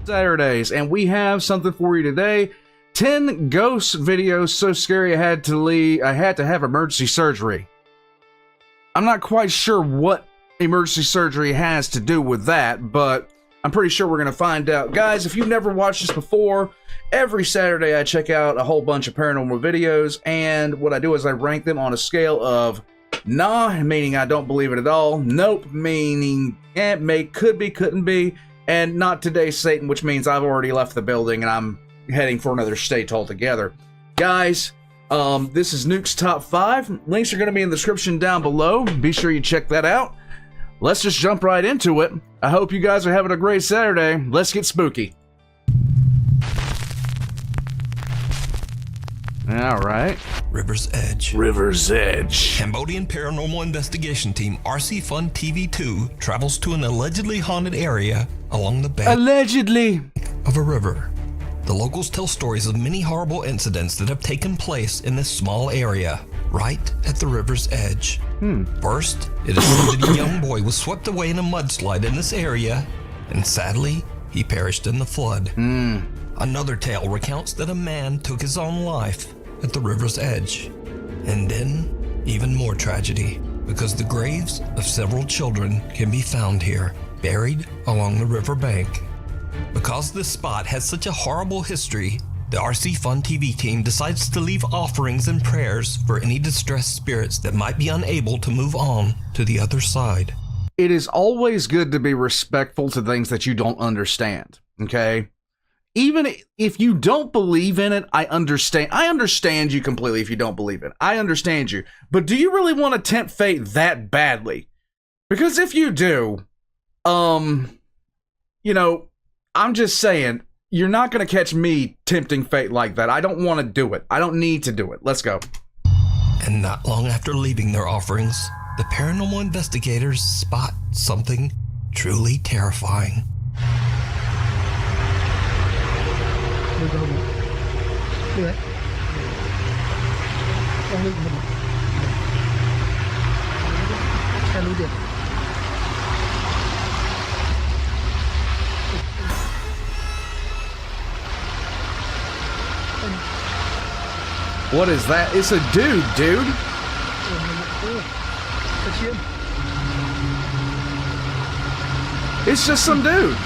Saturdays, and we have something for you today. 10 ghost videos so scary I had to have emergency surgery. I'm not quite sure what emergency surgery has to do with that, but I'm pretty sure we're going to find out. Guys, if you've never watched this before, every Saturday I check out a whole bunch of paranormal videos, and what I do is I rank them on a scale of nah, meaning I don't believe it at all, nope, meaning could be, couldn't be, and not today, Satan, which means I've already left the building and I'm heading for another state altogether. Guys, this is Nuke's Top 5. Links are going to be in the description down below. Be sure you check that out. Let's just jump right into it. I hope you guys are having a great Saturday. Let's get spooky. All right. River's Edge. River's Edge. Cambodian paranormal investigation team RC Fun TV2 travels to an allegedly haunted area along the bank of a river. The locals tell stories of many horrible incidents that have taken place in this small area, right at the river's edge. First, it is said that a young boy was swept away in a mudslide in this area, and sadly, he perished in the flood. Another tale recounts that a man took his own life at the river's edge. And then, even more tragedy, because the graves of several children can be found here, buried along the river bank. Because this spot has such a horrible history, the RC Fun TV team decides to leave offerings and prayers for any distressed spirits that might be unable to move on to the other side. It is always good to be respectful to things that you don't understand, okay? Even if you don't believe in it, I understand. I understand you completely if you don't believe it. I understand you. But do you really want to tempt fate that badly? Because if you do, you know, I'm just saying, you're not going to catch me tempting fate like that. I don't want to do it. I don't need to do it. Let's go. And not long after leaving their offerings, the paranormal investigators spot something truly terrifying. What is that? It's a dude. It's just some dude.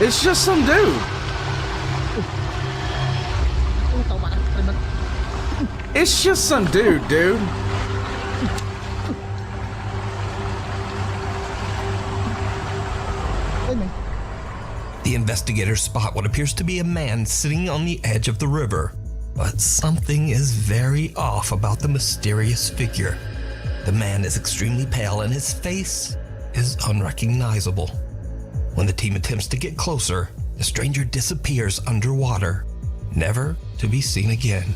It's just some dude. It's just some dude. The investigators spot what appears to be a man sitting on the edge of the river, but something is very off about the mysterious figure. The man is extremely pale and his face is unrecognizable. When the team attempts to get closer, the stranger disappears underwater, never to be seen again.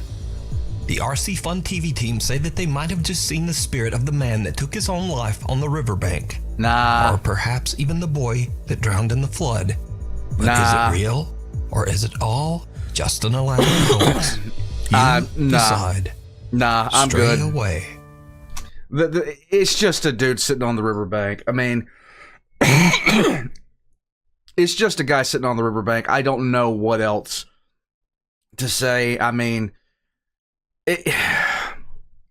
The RC Fun TV team say that they might have just seen the spirit of the man that took his own life on the riverbank. Nah. Or perhaps even the boy that drowned in the flood. But is it real? Or is it all just an elaborate hoax? Decide. Nah, I'm good. Stray away. It's just a dude sitting on the riverbank. I mean, it's just a guy sitting on the riverbank. I don't know what else to say. I mean,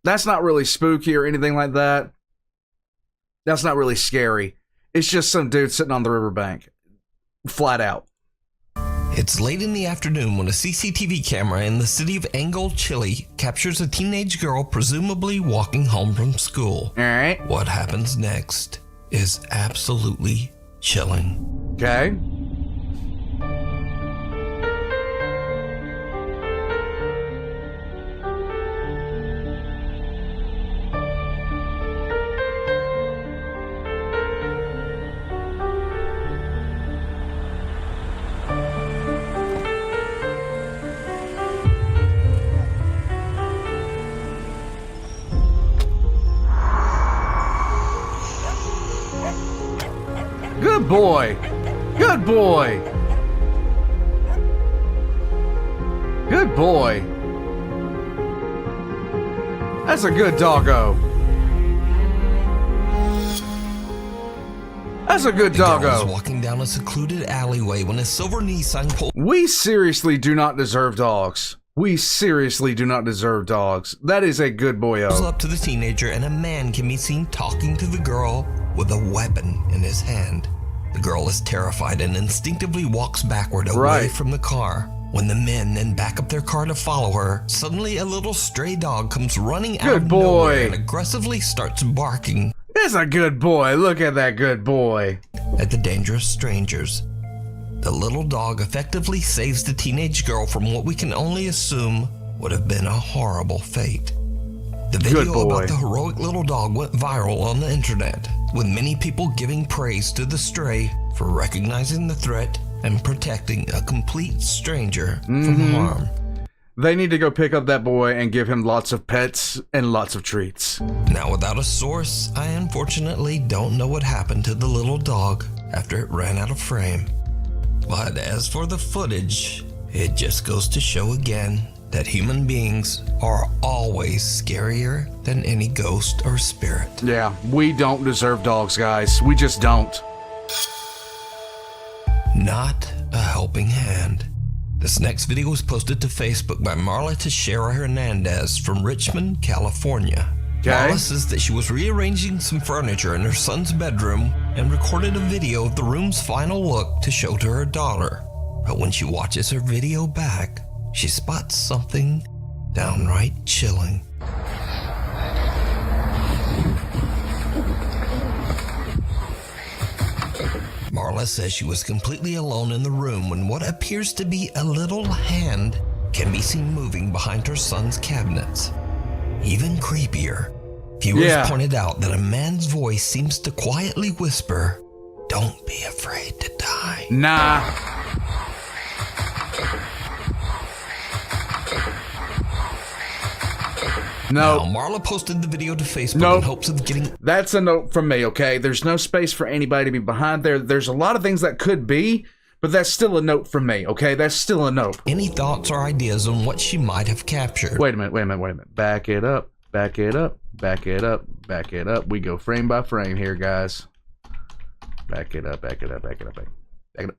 that's not really spooky or anything like that. That's not really scary. It's just some dude sitting on the riverbank. Flat out. It's late in the afternoon when a CCTV camera in the city of Angol, Chile captures a teenage girl presumably walking home from school. All right. What happens next is absolutely chilling. Okay. Good boy. Good boy. Good boy. That's a good doggo. That's a good doggo. The girl was walking down a secluded alleyway when a silver Nissan pulled. We seriously do not deserve dogs. We seriously do not deserve dogs. That is a good boyo. Up to the teenager, and a man can be seen talking to the girl with a weapon in his hand. The girl is terrified and instinctively walks backward away from the car. When the men then back up their car to follow her, suddenly a little stray dog comes running out of nowhere and aggressively starts barking. That's a good boy. Look at that good boy. At the dangerous strangers. The little dog effectively saves the teenage girl from what we can only assume would have been a horrible fate. The video about the heroic little dog went viral on the internet, with many people giving praise to the stray for recognizing the threat and protecting a complete stranger from harm. They need to go pick up that boy and give him lots of pets and lots of treats. Now, without a source, I unfortunately don't know what happened to the little dog after it ran out of frame. But as for the footage, it just goes to show again that human beings are always scarier than any ghost or spirit. Yeah, we don't deserve dogs, guys. We just don't. Not a helping hand. This next video was posted to Facebook by Marla Teixeira Hernandez from Richmond, California. Marla says that she was rearranging some furniture in her son's bedroom and recorded a video of the room's final look to show to her daughter. But when she watches her video back, she spots something downright chilling. Marla says she was completely alone in the room when what appears to be a little hand can be seen moving behind her son's cabinets. Even creepier, viewers pointed out that a man's voice seems to quietly whisper, "Don't be afraid to die." Nah. No. Now, Marla posted the video to Facebook in hopes of getting... That's a note from me, okay? There's no space for anybody to be behind there. There's a lot of things that could be, but that's still a note from me, okay? That's still a note. Any thoughts or ideas on what she might have captured? Wait a minute. Back it up. Back it up. Back it up. Back it up. We go frame by frame here, guys. Back it up. Back it up. Back it up. Back it up.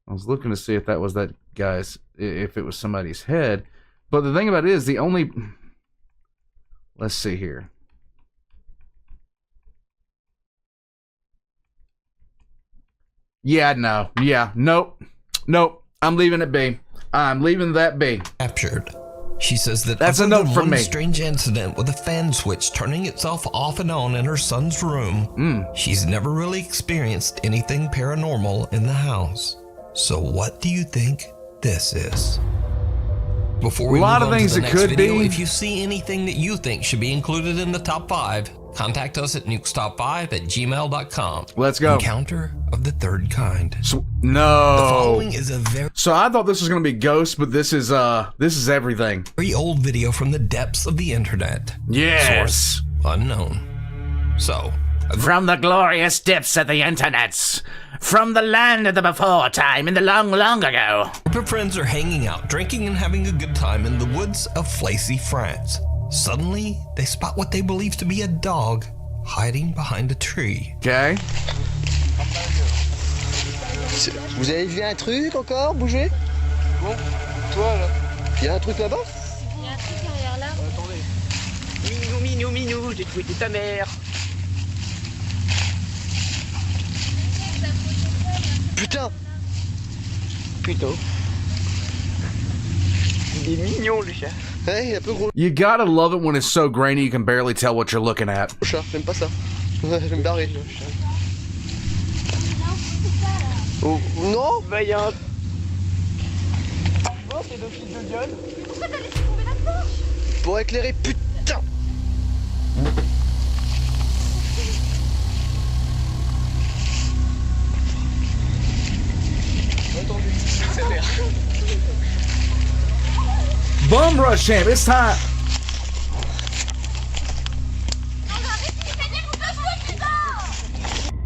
I was looking to see if that was that guy's, if it was somebody's head. But the thing about it is the only, let's see here. Yeah, no. Yeah, nope. Nope. I'm leaving it be. I'm leaving that be. Captured. She says that that's a note from me. Strange incident with a fan switch turning itself off and on in her son's room. She's never really experienced anything paranormal in the house. So what do you think this is? Before we move on to the next video, if you see anything that you think should be included in the top 5, contact us at nukestop5@gmail.com. Let's go. Encounter of the third kind. So, no. The following is a very... So I thought this was going to be ghosts, but this is everything. Very old video from the depths of the internet. Yes. Source unknown. So... From the glorious depths of the internets, from the land of the before time in the long, long ago. A group of friends are hanging out, drinking and having a good time in the woods of Flacy, France. Suddenly, they spot what they believe to be a dog hiding behind a tree. Okay. Vous avez vu un truc encore bouger? Bon, toi là. Il y a un truc là-bas? Il y a un truc derrière là. Attendez. Minou, j'ai trouvé ta mère. Putain! Putain. Il est mignon le chat. Ouais, il est un peu gros You gotta love it when it's so grainy you can barely tell what you're looking at. le chat, j'aime pas ça. Je vais me barrer. Oh, non? Bah y'a un... Oh, c'est le fils de gueule. Pourquoi t'as laissé tomber la torche? Pour éclairer, putain! Attendez, j'accélère. Bum rush champ, it's time.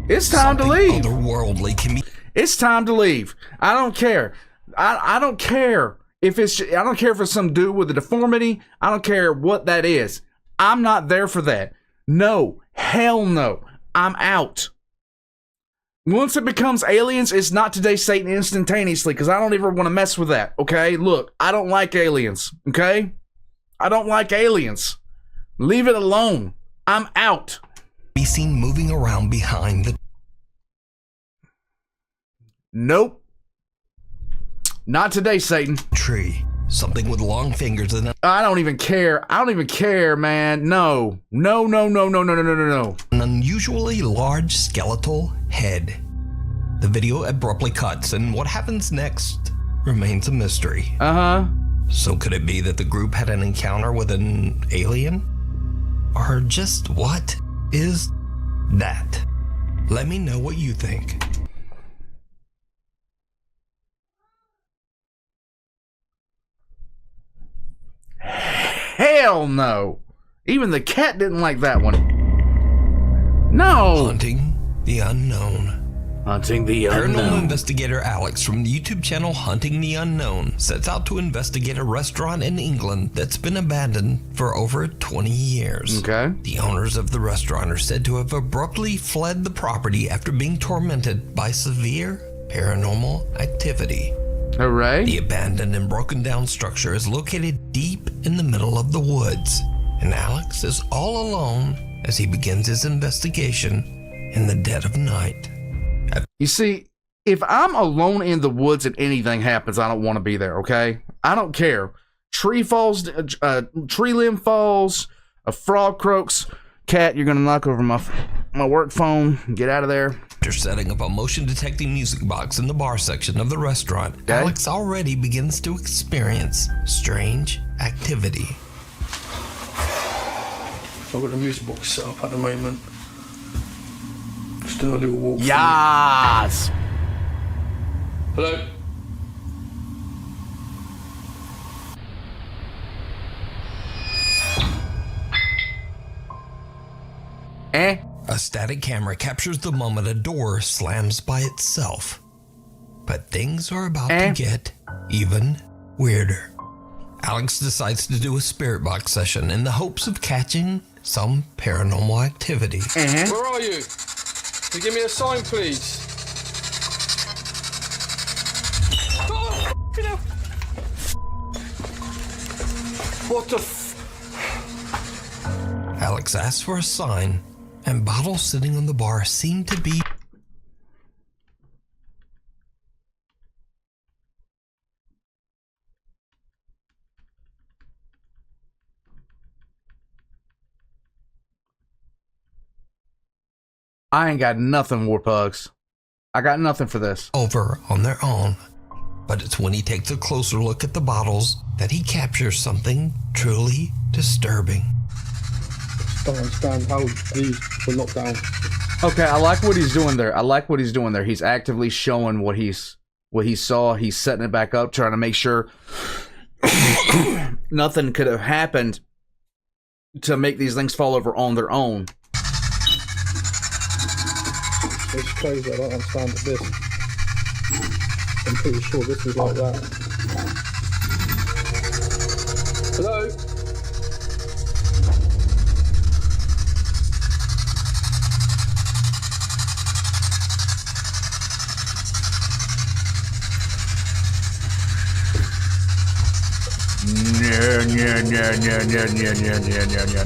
It's time to leave. Otherworldly can be... It's time to leave. I don't care. I don't care If it's, I don't care if it's some dude with a deformity. I don't care what that is. I'm not there for that. No, hell no. I'm out. Once it becomes aliens, it's not Today Satan instantaneously, because I don't even want to mess with that, okay? Look, I don't like aliens, okay? I don't like aliens. Leave it alone. I'm out. Be seen moving around behind the... Nope. Not today, Satan. Tree. Something with long fingers and I don't even care. I don't even care, man. No. No, no, no, no, no, no, no, no, no. an unusually large skeletal head. The video abruptly cuts, and what happens next remains a mystery. Uh-huh. So could it be that the group had an encounter with an alien? Or just what is that? Let me know what you think. Hell no. Even the cat didn't like that one. No. Hunting the unknown. Hunting the Paranormal unknown. investigator Alex from the YouTube channel Hunting the Unknown sets out to investigate a restaurant in England that's been abandoned for over 20 years. Okay. The owners of the restaurant are said to have abruptly fled the property after being tormented by severe paranormal activity. Hooray. The abandoned and broken down structure is located deep in the middle of the woods, and Alex is all alone as he begins his investigation in the dead of night. You see, if I'm alone in the woods and anything happens, I don't want to be there, okay? I don't care. Tree falls, tree limb falls, a frog croaks. Cat, you're going to knock over my work phone. Get out of there. After setting up a motion detecting music box in the bar section of the restaurant, Okay. Alex already begins to experience strange activity. I've got the music box set up at the moment. Just doing a little walk. Yes. Hello? Eh? A static camera captures the moment a door slams by itself. But things are about to get even weirder. Alex decides to do a spirit box session in the hopes of catching some paranormal activity. Where are you? Can you give me a sign, please? Oh, f***ing hell. What the f... Alex asks for a sign, and bottles sitting on the bar seem to be I ain't got nothing, Warpugs. I got nothing for this. over on their own. But it's when he takes a closer look at the bottles that he captures something truly disturbing. Don't understand how these were knocked down. Okay, I like what he's doing there. I like what he's doing there. He's actively showing what he saw. He's setting it back up, trying to make sure nothing could have happened to make these things fall over on their own. It's crazy, I don't understand this. I'm pretty sure this was like that. Hello?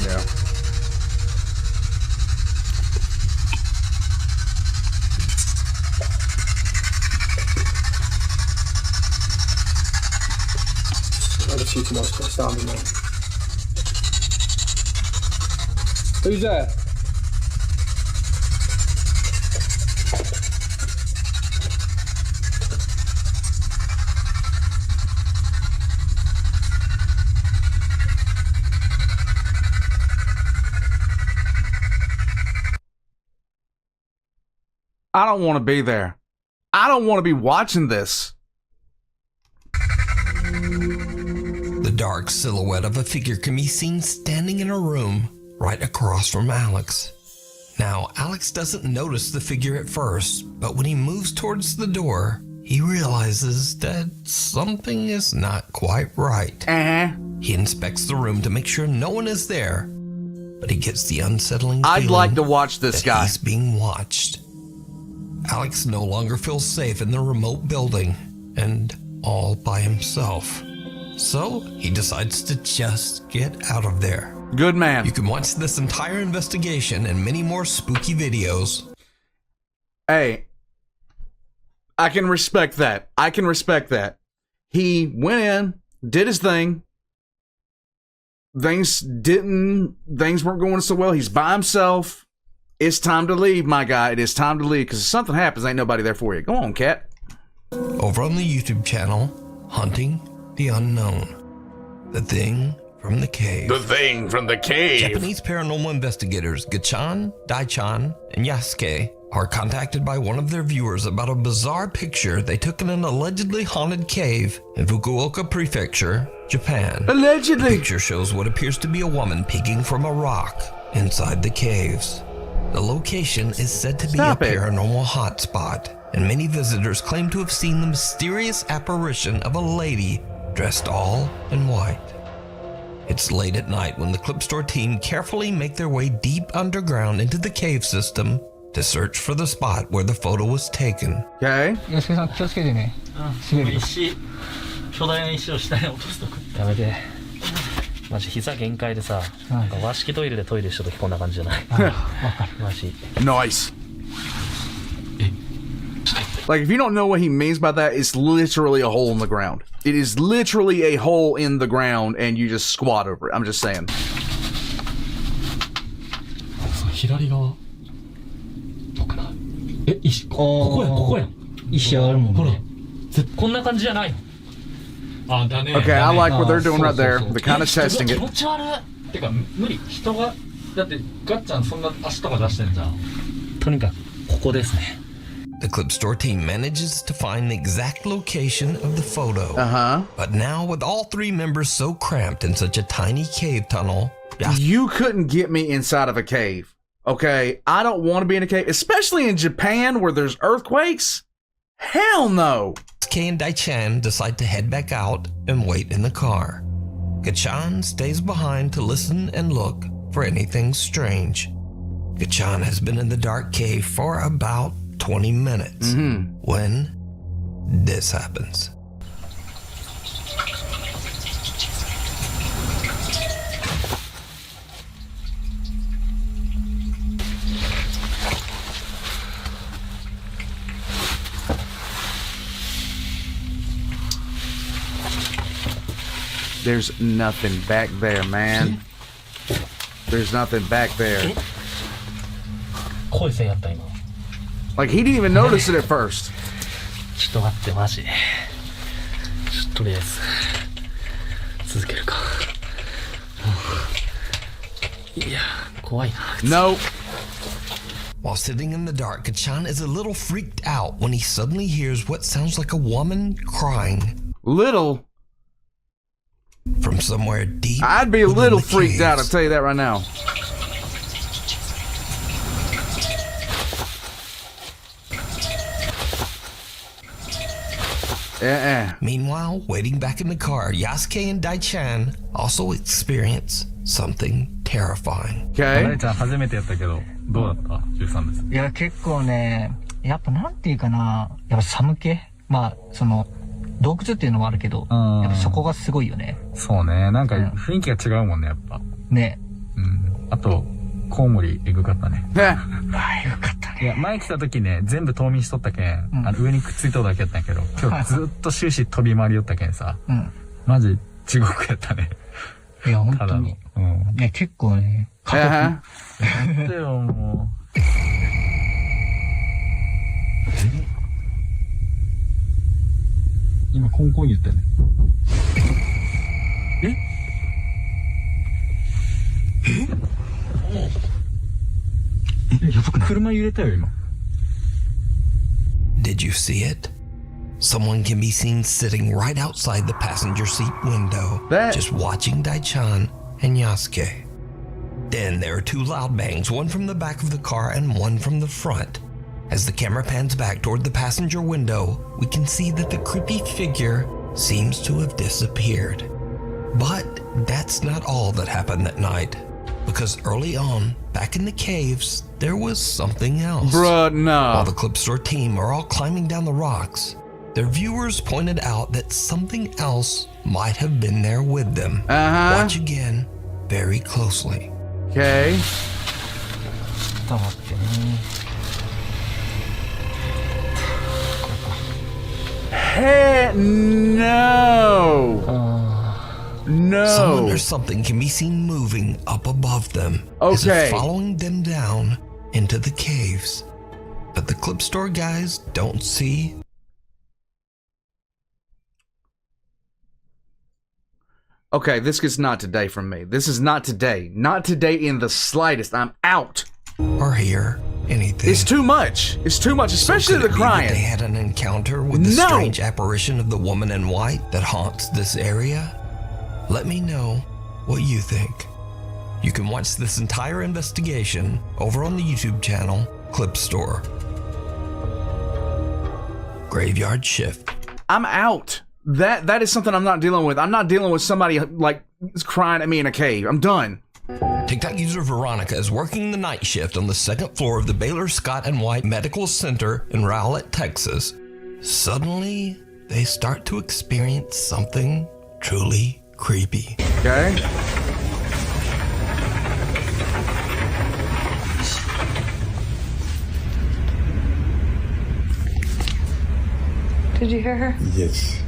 No. I just see too much standing there. Who's there? I don't want to be there. I don't want to be watching this. The dark silhouette of a figure can be seen standing in a room right across from Alex. Now, Alex doesn't notice the figure at first, but when he moves towards the door, he he realizes that something is not quite right. He inspects the room to make sure no one is there, but he gets the unsettling feeling I'd like to watch this that guy. he's being watched. Alex no longer feels safe in the remote building and all by himself. So he decides to just get out of there. Good man. You can watch this entire investigation and many more spooky videos. Hey, I can respect that. I can respect that. He went in, did his thing. Things weren't going so well. He's by himself. It's time to leave, my guy. It is time to leave, because if something happens, ain't nobody there for you. Go on, cat. Over on the YouTube channel, Hunting the Unknown. The Thing from the Cave. The Thing from the Cave. Japanese paranormal investigators Gachan, Daichan, and Yasuke are contacted by one of their viewers about a bizarre picture they took in an allegedly haunted cave in Fukuoka Prefecture, Japan. Allegedly. The picture shows what appears to be a woman peeking from a rock inside the caves. The location is said to be a paranormal hotspot, and many visitors claim to have seen the mysterious apparition of a lady dressed all in white. It's late at night when the clip store team carefully make their way deep underground into the cave system to search for the spot where the photo was taken. Okay. 安介さん気をつけてね。滑る。石巨大な石を下に落とすとかやめてマジ膝限界でさ、なんか和式トイレでトイレした時こんな感じじゃないマジ Nice. Like, if you don't know what he means by that, it's literally a hole in the ground. It is literally a hole in the ground, and you just squat over it. I'm just saying. 左側どうかな石ここや石あるもんね。ほらこんな感じじゃないあだね Okay, I like what they're doing right there. They're kind of testing 気 it. 持ち悪いてか無理人がだってガッちゃんそんな足とか出してんじゃんとにかくここですね The clip store team manages to find the exact location of the photo. Uh-huh. But now, with all three members so cramped in such a tiny cave tunnel, You couldn't get me inside of a cave. Okay? I don't want to be in a cave, especially in Japan where there's earthquakes. Hell no. Yasuke and Daichan decide to head back out and wait in the car. Gachan stays behind to listen and look for anything strange. Gachan has been in the dark cave for about 20 minutes when this happens. There's nothing back there, man. There's nothing back there. 濃い線やった今 Like, he didn't even notice it at first. ちょっと待ってマジちょっととりあえず続けるかいや怖いな No. While sitting in the dark, Gachan is a little freaked out when he suddenly hears what sounds like a woman crying. Little. From somewhere deep. I'd be a within little the freaked out, I'll caves. tell you that right now. Meanwhile, waiting back in the car, Yasuke and Daichan also experience something terrifying. Okay. ちゃん初めてやったけどどうだった13ですいや、結構ね、やっぱなんていうかな、やっぱ寒気まあ、その、洞窟っていうのもあるけど、やっぱそこがすごいよね。そうねなんか雰囲気が違うもんねやっぱね。うんあとコウモリエグかったね Yeah. ああ、よかったね。いや前来た時ね全部冬眠しとったけん、上にくっついとるだけやったんやけど今日ずっと終始飛び回りよったけんさ、マジ地獄やったねいや、本ただの当に。いや、結構ね、Uh-huh. やってよもう今コンコン言ったよねやばくない車揺れたよ今 Did you see it? Someone can be seen sitting right outside the passenger seat window, just watching Daichan and Yasuke. Then there are two loud bangs, one from the back of the car and one from the front. As the camera pans back toward the passenger window, we can see that the creepy figure seems to have disappeared. But that's not all that happened that night, because early on, back in the caves, there was something else. Bruh, no. While the Clip Store team are all climbing down the rocks, their viewers pointed out that something else might have been there with them. Watch again very closely. Okay. ちょっと待ってね。 Hey, no. No. Someone or something can be seen moving up above them, as Okay. if following them down into the caves. But the Clip Store guys don't see. Okay, this is not today from me. This is not today. Not today in the slightest. I'm out. Or hear anything. It's too much. It's too much, especially So could the it be that crying. they had an encounter with the No. strange apparition of the woman in white that haunts this area? Let me know what you think. You can watch this entire investigation over on the YouTube channel Clip Store. Graveyard Shift. I'm out. That is something I'm not dealing with. I'm not dealing with somebody like crying at me in a cave. I'm done. TikTok user Veronica is working the night shift on the second floor of the Baylor Scott and White Medical Center in Rowlett, Texas. Suddenly, they start to experience something truly creepy. Okay. Did you hear her? Yes.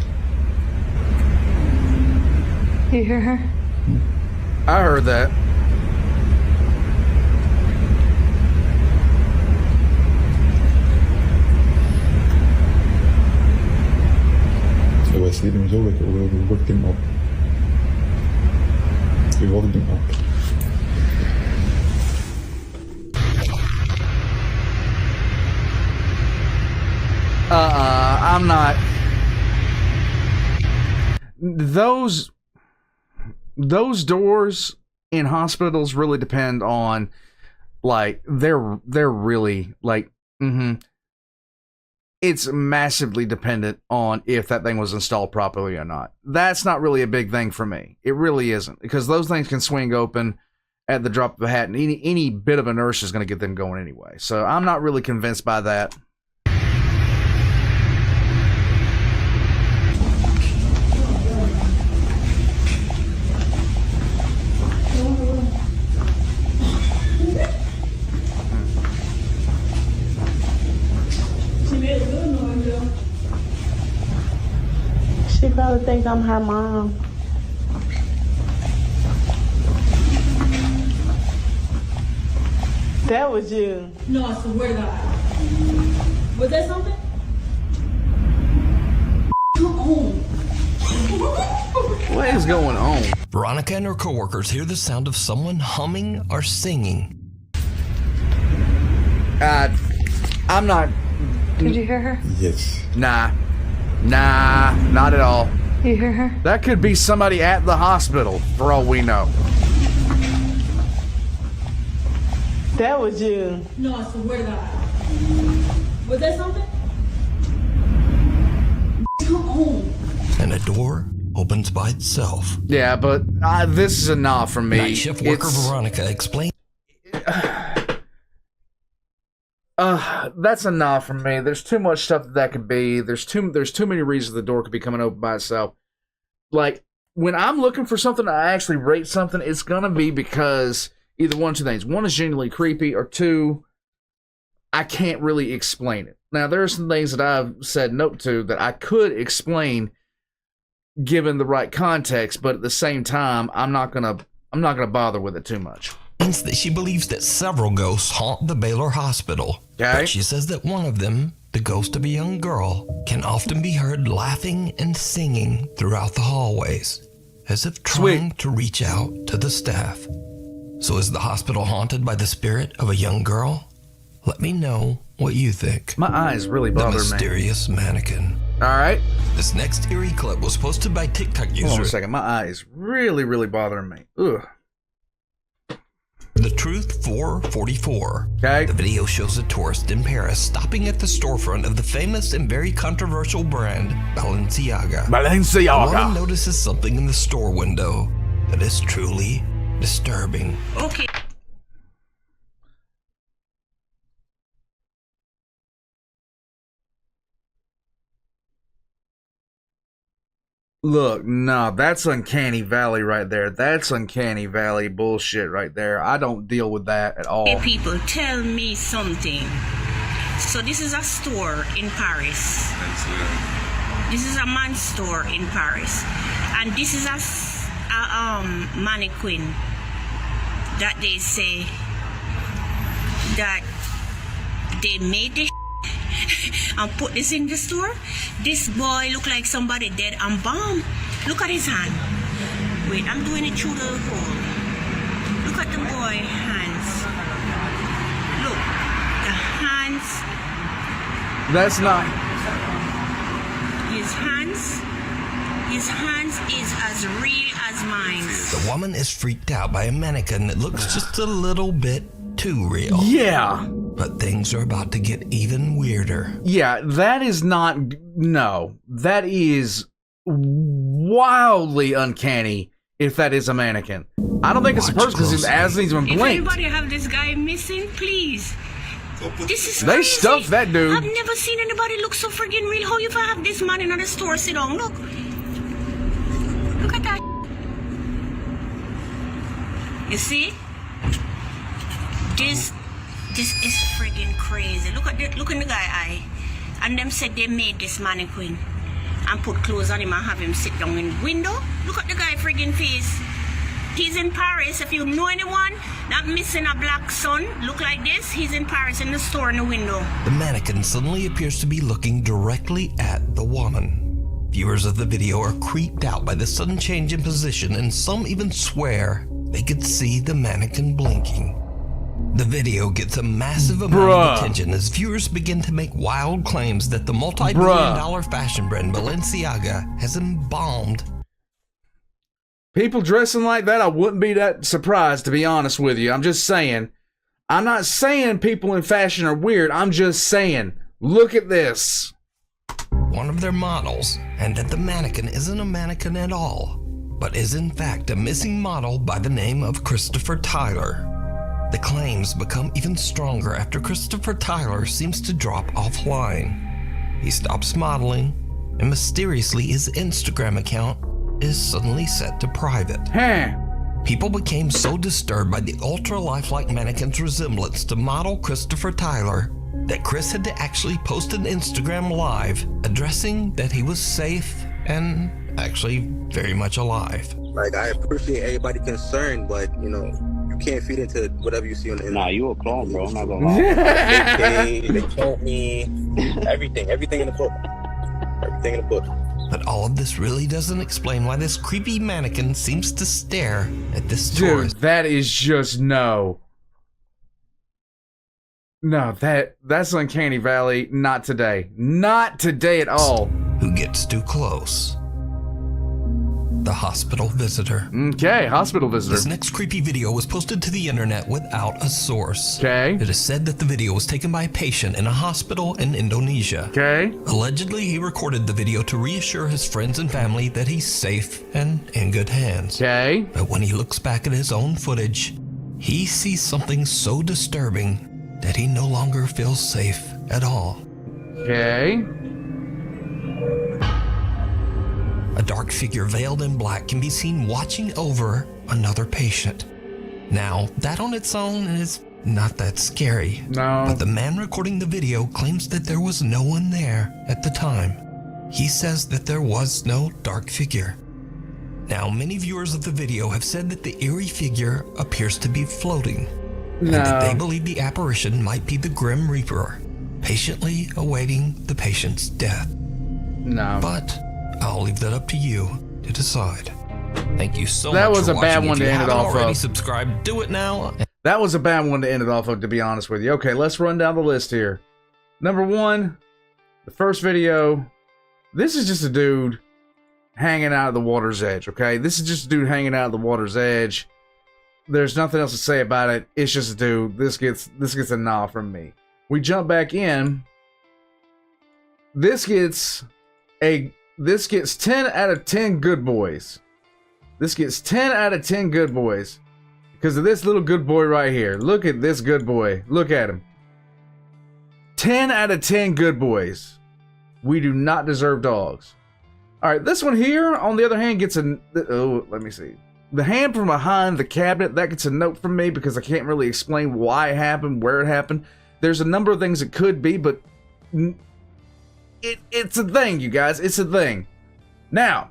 You hear her? I heard that. So wij sliepen zo lekker, we woke him up. We woke him up. I'm not. Those doors in hospitals really depend on, like, they're really like, it's massively dependent on if that thing was installed properly or not. That's not really a big thing for me. It really isn't, because those things can swing open at the drop of a hat, and any bit of inertia is going to get them going anyway. So I'm not really convinced by that. She probably think I'm her mom. That was you. No, I swear to God. Was that something? Come on. What is going on? Veronica and her coworkers hear the sound of someone humming or singing. I'm not. Did you hear her? Yes. Nah, not at all. You hear her? That could be somebody at the hospital, for all we know. That was you. No, I swear to God. Was that something? Come on. And a door opens by itself. Yeah, but this is a nah from me. Night shift worker Veronica explains. That's a nah from me. There's too much stuff that could be. There's too many reasons the door could be coming open by itself. Like, when I'm looking for something to actually rate something, it's gonna be because either one of two things. One is genuinely creepy, or two, I can't really explain it. Now, there are some things that I've said nope to that I could explain given the right context, but at the same time, I'm not gonna bother with it too much. That she believes that several ghosts haunt the Baylor Hospital. Okay. But she says that one of them, the ghost of a young girl, can often be heard laughing and singing throughout the hallways, as if trying to reach out to the staff. So is the hospital haunted by the spirit of a young girl? Let me know what you think. My eyes really bother me. The mysterious mannequin. All right. This next eerie clip was posted by TikTok user. Hold on a second. My eyes really bothering me. Ugh. The Truth 444. Okay. The video shows a tourist in Paris stopping at the storefront of the famous and very controversial brand Balenciaga. The woman notices something in the store window that is truly disturbing. Okay. Look, no, that's Uncanny Valley right there. That's Uncanny Valley bullshit right there. I don't deal with that at all. Hey people, tell me something. So this is a store in Paris. This is a man's store in Paris. And this is a mannequin that they say that they made this and put this in the store. This boy look like somebody dead and bomb. Look at his hand. Wait, I'm doing it through the hole. Look at the boy hands. Look, the hands. That's not. His hands is as real as mine. The woman is freaked out by a mannequin that looks just a little bit too real. Yeah. But things are about to get even weirder. Yeah, that is not. No, that is wildly uncanny if that is a mannequin. I don't think it's a person because his ass needs been If blinked. anybody have this guy missing, please. This is They crazy. stuffed that dude. I've never seen anybody look so friggin' real. How you have this man in the store? Sit down, look. Look at that. You see? This is friggin' crazy. Look in the guy eye. And them said they made this mannequin and put clothes on him and have him sit down in the window. Look at the guy friggin' face. He's in Paris. If you know anyone that missing a black son look like this, he's in Paris in the store in the window. The mannequin suddenly appears to be looking directly at the woman. Viewers of the video are creeped out by the sudden change in position, and some even swear they could see the mannequin blinking. The video gets a massive amount of attention as viewers begin to make wild claims that the multi-billion-dollar fashion brand Balenciaga has embalmed. People dressing like that, I wouldn't be that surprised, to be honest with you. I'm just saying. I'm not saying people in fashion are weird. I'm just saying, look at this. One of their models, and that the mannequin isn't a mannequin at all, but is in fact a missing model by the name of Christopher Tyler. The claims become even stronger after Christopher Tyler seems to drop offline. He stops modeling, and mysteriously his Instagram account is suddenly set to private. People became so disturbed by the ultra-lifelike mannequin's resemblance to model Christopher Tyler that Chris had to actually post an Instagram live addressing that he was safe and actually very much alive. Like, I appreciate everybody concerned, but, you know, you can't feed into whatever you see on the internet. Nah, you a clone, bro. I'm not gonna lie. They told me everything in the book. Everything in the book. But all of this really doesn't explain why this creepy mannequin seems to stare at this Dude, tourist. that is just no. No, that's Uncanny Valley. Not today. Not today at all. Who gets too close? The hospital visitor. Okay, hospital visitor. This next creepy video was posted to the internet without a source. Okay. It is said that the video was taken by a patient in a hospital in Indonesia. Okay. Allegedly, he recorded the video to reassure his friends and family that he's safe and in good hands. Okay. But when he looks back at his own footage, he sees something so disturbing that he no longer feels safe at all. Okay. A dark figure veiled in black can be seen watching over another patient. Now, that on its own is not that scary. No. But the man recording the video claims that there was no one there at the time. He says that there was no dark figure. Now, many viewers of the video have said that the eerie figure appears to be floating. No. And that they believe the apparition might be the Grim Reaper, patiently awaiting the patient's death. No. But I'll leave that up to you to decide. Thank you so much. That was for a bad watching. one to end it off If you haven't already of. subscribed, do it now. That was a bad one to end it off of, to be honest with you. Okay, let's run down the list here. Number one, the first video. This is just a dude hanging out at the water's edge, okay? This is just a dude hanging out at the water's edge. There's nothing else to say about it. It's just a dude. This gets a nah from me. We jump back in. This gets 10 out of 10 good boys. This gets 10 out of 10 good boys. Because of this little good boy right here. Look at this good boy. Look at him. 10 out of 10 good boys. We do not deserve dogs. Alright, this one here, on the other hand, gets let me see. The hand from behind the cabinet, that gets a note from me because I can't really explain why it happened, where it happened. There's a number of things it could be, but it's a thing, you guys. It's a thing. Now,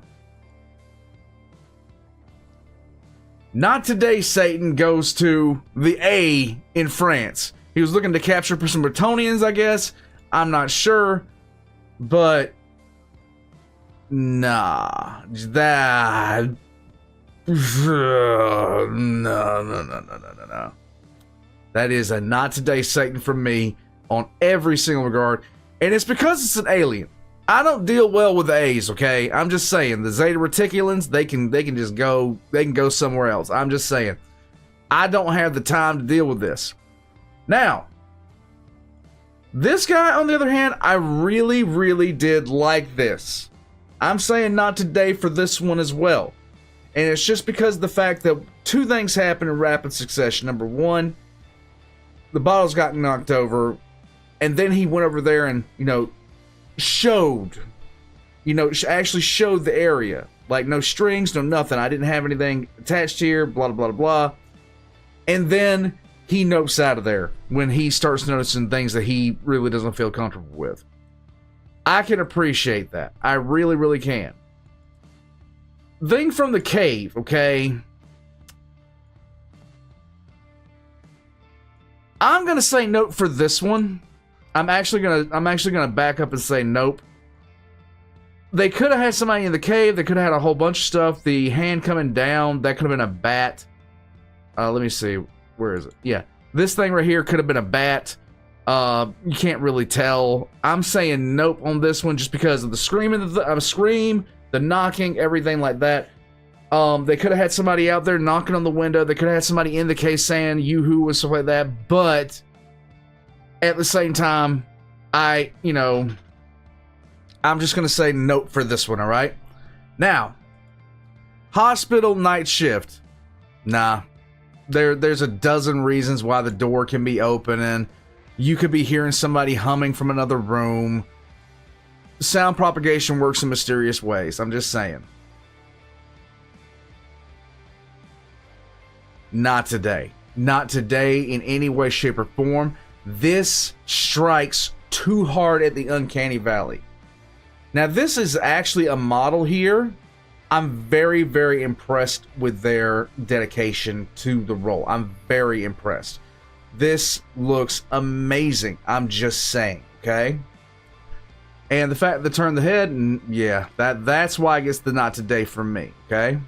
not today, Satan goes to the A in France. He was looking to capture some Bretonians, I guess. I'm not sure. But, nah. No. That is a not today, Satan from me on every single regard. And it's because it's an alien. I don't deal well with the A's, okay? I'm just saying, the Zeta Reticulans, they can just go, they can go somewhere else. I'm just saying, I don't have the time to deal with this. Now, this guy, on the other hand, I really, really did like this. I'm saying not today for this one as well. And it's just because of the fact that two things happened in rapid succession. Number one, the bottles got knocked over, and then he went over there and, actually showed the area. Like, no strings, no nothing. I didn't have anything attached here, blah, blah, blah, blah. And then he nopes out of there when he starts noticing things that he really doesn't feel comfortable with. I can appreciate that. I really, really can. Thing from the cave, okay? I'm gonna say nope for this one. I'm actually gonna back up and say nope. They could have had somebody in the cave. They could have had a whole bunch of stuff. The hand coming down, that could have been a bat. Let me see. Where is it? Yeah. This thing right here could have been a bat. You can't really tell. I'm saying nope on this one just because of the screaming, the knocking, everything like that. They could have had somebody out there knocking on the window. They could have had somebody in the case saying yoo-hoo and stuff like that. But at the same time, I'm just going to say nope for this one, all right? Now, hospital night shift. Nah. There's a dozen reasons why the door can be open, and you could be hearing somebody humming from another room. Sound propagation works in mysterious ways. I'm just saying. Not today. Not today in any way, shape, or form. This strikes too hard at the Uncanny Valley. Now, this is actually a model here. I'm very, very impressed with their dedication to the role. I'm very impressed. This looks amazing. I'm just saying, okay? And the fact that they turned the head, yeah, that's why it gets the not today from me, okay?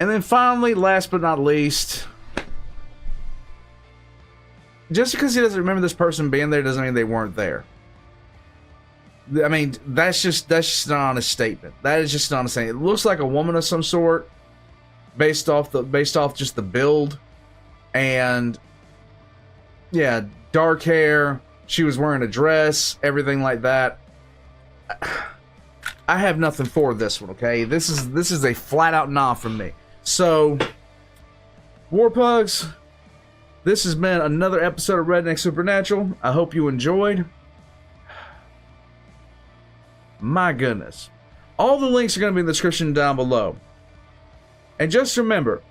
And then finally, last but not least, just because he doesn't remember this person being there doesn't mean they weren't there. I mean, that's just an honest statement. That is just an honest statement. It looks like a woman of some sort, based off just the build, and yeah, dark hair. She was wearing a dress, everything like that. I have nothing for this one. Okay, this is a flat out nah from me. So, Warpugs, this has been another episode of Redneck Supernatural. I hope you enjoyed. My goodness. All the links are going to be in the description down below. And just remember,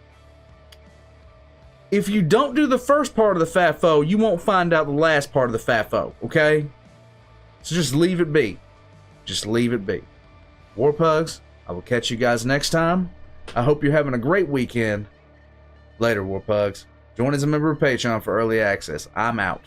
if you don't do the first part of the FAFO, you won't find out the last part of the FAFO, okay? So just leave it be. Just leave it be. Warpugs, I will catch you guys next time. I hope you're having a great weekend. Later, Warpugs. Join as a member of Patreon for early access. I'm out.